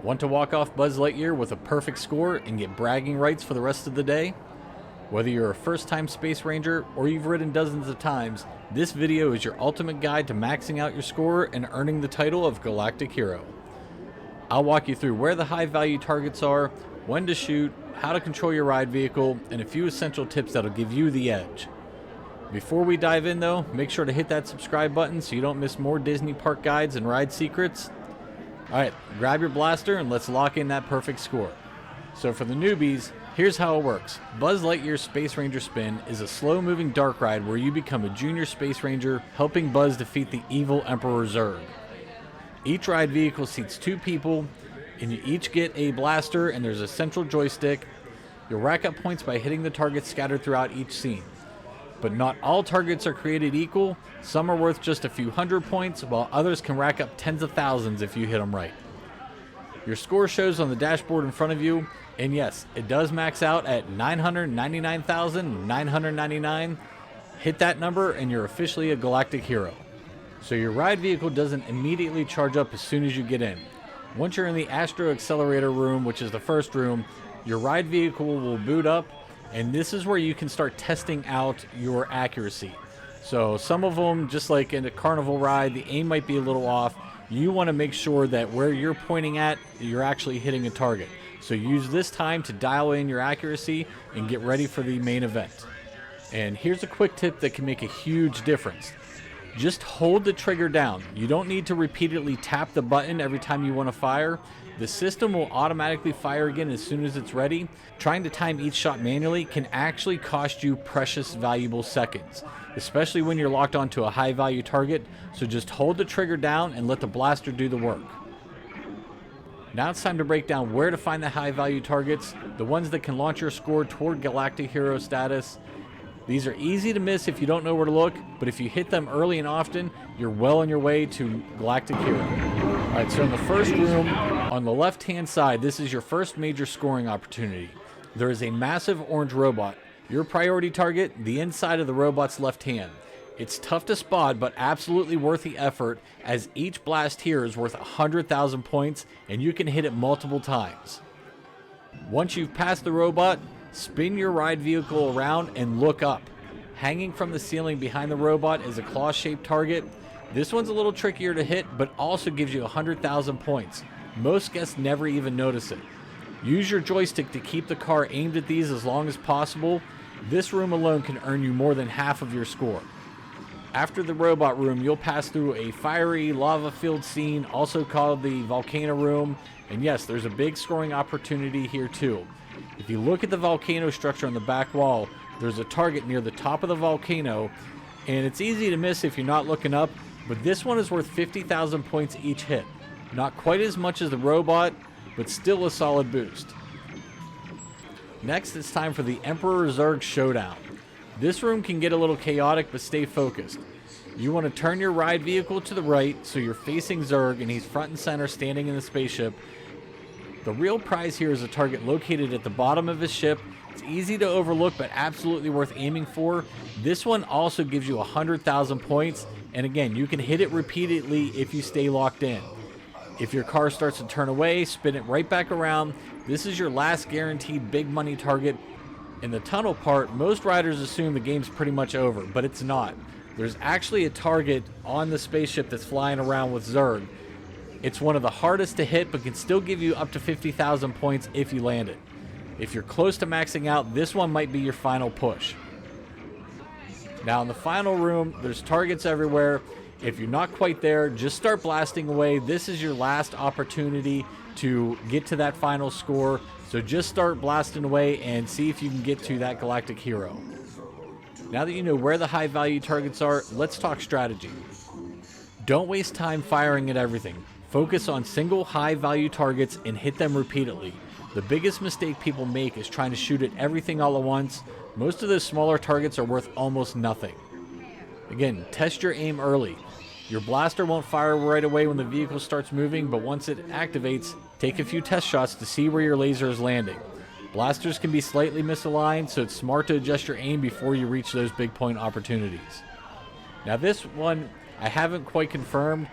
Want to walk off Buzz Lightyear with a perfect score and get bragging rights for the rest of the day? Whether you're a first-time Space Ranger or you've ridden dozens of times, this video is your ultimate guide to maxing out your score and earning the title of Galactic Hero. I'll walk you through where the high-value targets are, when to shoot, how to control your ride vehicle, and a few essential tips that'll give you the edge. Before we dive in though, make sure to hit that subscribe button so you don't miss more Disney park guides and ride secrets. Alright, grab your blaster and let's lock in that perfect score. So for the newbies, here's how it works. Buzz Lightyear's Space Ranger Spin is a slow-moving dark ride where you become a junior Space Ranger, helping Buzz defeat the evil Emperor Zurg. Each ride vehicle seats 2 people, and you each get a blaster and there's a central joystick. You'll rack up points by hitting the targets scattered throughout each scene. But not all targets are created equal. Some are worth just a few hundred points, while others can rack up tens of thousands if you hit them right. Your score shows on the dashboard in front of you, and yes, it does max out at 999,999. Hit that number and you're officially a Galactic Hero. So your ride vehicle doesn't immediately charge up as soon as you get in. Once you're in the Astro Accelerator room, which is the first room, your ride vehicle will boot up, and this is where you can start testing out your accuracy. So some of them, just like in a carnival ride, the aim might be a little off. You want to make sure that where you're pointing at, you're actually hitting a target. So use this time to dial in your accuracy and get ready for the main event. And here's a quick tip that can make a huge difference. Just hold the trigger down. You don't need to repeatedly tap the button every time you want to fire. The system will automatically fire again as soon as it's ready. Trying to time each shot manually can actually cost you precious valuable seconds, especially when you're locked onto a high value target. So just hold the trigger down and let the blaster do the work. Now it's time to break down where to find the high value targets, the ones that can launch your score toward Galactic Hero status. These are easy to miss if you don't know where to look, but if you hit them early and often, you're well on your way to Galactic Hero. Alright, so in the first room, on the left-hand side, this is your first major scoring opportunity. There is a massive orange robot. Your priority target, the inside of the robot's left hand. It's tough to spot, but absolutely worth the effort, as each blast here is worth 100,000 points, and you can hit it multiple times. Once you've passed the robot, spin your ride vehicle around and look up. Hanging from the ceiling behind the robot is a claw-shaped target. This one's a little trickier to hit, but also gives you 100,000 points. Most guests never even notice it. Use your joystick to keep the car aimed at these as long as possible. This room alone can earn you more than half of your score. After the robot room, you'll pass through a fiery, lava-filled scene, also called the volcano room. And yes, there's a big scoring opportunity here too. If you look at the volcano structure on the back wall, there's a target near the top of the volcano, and it's easy to miss if you're not looking up, but this one is worth 50,000 points each hit. Not quite as much as the robot, but still a solid boost. Next, it's time for the Emperor Zurg Showdown. This room can get a little chaotic, but stay focused. You want to turn your ride vehicle to the right so you're facing Zurg and he's front and center standing in the spaceship. The real prize here is a target located at the bottom of his ship. It's easy to overlook, but absolutely worth aiming for. This one also gives you 100,000 points, and again, you can hit it repeatedly if you stay locked in. If your car starts to turn away, spin it right back around. This is your last guaranteed big money target. In the tunnel part, most riders assume the game's pretty much over, but it's not. There's actually a target on the spaceship that's flying around with Zurg. It's one of the hardest to hit, but can still give you up to 50,000 points if you land it. If you're close to maxing out, this one might be your final push. Now in the final room, there's targets everywhere. If you're not quite there, just start blasting away. This is your last opportunity to get to that final score. So just start blasting away and see if you can get to that Galactic Hero. Now that you know where the high value targets are, let's talk strategy. Don't waste time firing at everything. Focus on single high value targets and hit them repeatedly. The biggest mistake people make is trying to shoot at everything all at once. Most of those smaller targets are worth almost nothing. Again, test your aim early. Your blaster won't fire right away when the vehicle starts moving, but once it activates, take a few test shots to see where your laser is landing. Blasters can be slightly misaligned, so it's smart to adjust your aim before you reach those big point opportunities. Now this one I haven't quite confirmed,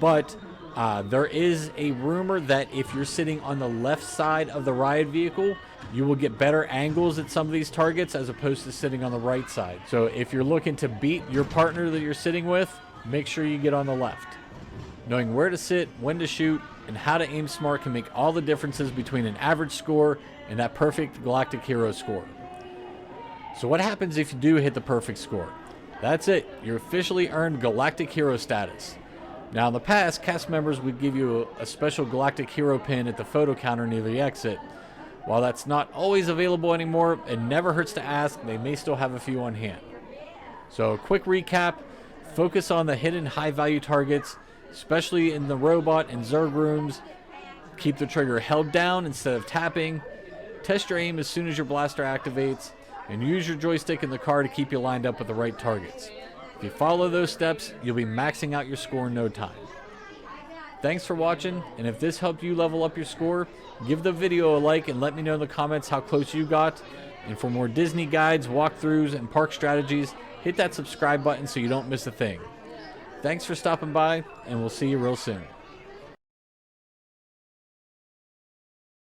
but There is a rumor that if you're sitting on the left side of the ride vehicle, you will get better angles at some of these targets as opposed to sitting on the right side. So if you're looking to beat your partner that you're sitting with, make sure you get on the left. Knowing where to sit, when to shoot, and how to aim smart can make all the differences between an average score and that perfect Galactic Hero score. So what happens if you do hit the perfect score? That's it. You officially earned Galactic Hero status. Now in the past, cast members would give you a special Galactic Hero pin at the photo counter near the exit. While that's not always available anymore, it never hurts to ask. They may still have a few on hand. So a quick recap, focus on the hidden high value targets, especially in the robot and Zerg rooms. Keep the trigger held down instead of tapping. Test your aim as soon as your blaster activates, and use your joystick in the car to keep you lined up with the right targets. If you follow those steps, you'll be maxing out your score in no time. Thanks for watching, and if this helped you level up your score, give the video a like and let me know in the comments how close you got. And for more Disney guides, walkthroughs, and park strategies, hit that subscribe button so you don't miss a thing. Thanks for stopping by, and we'll see you real soon.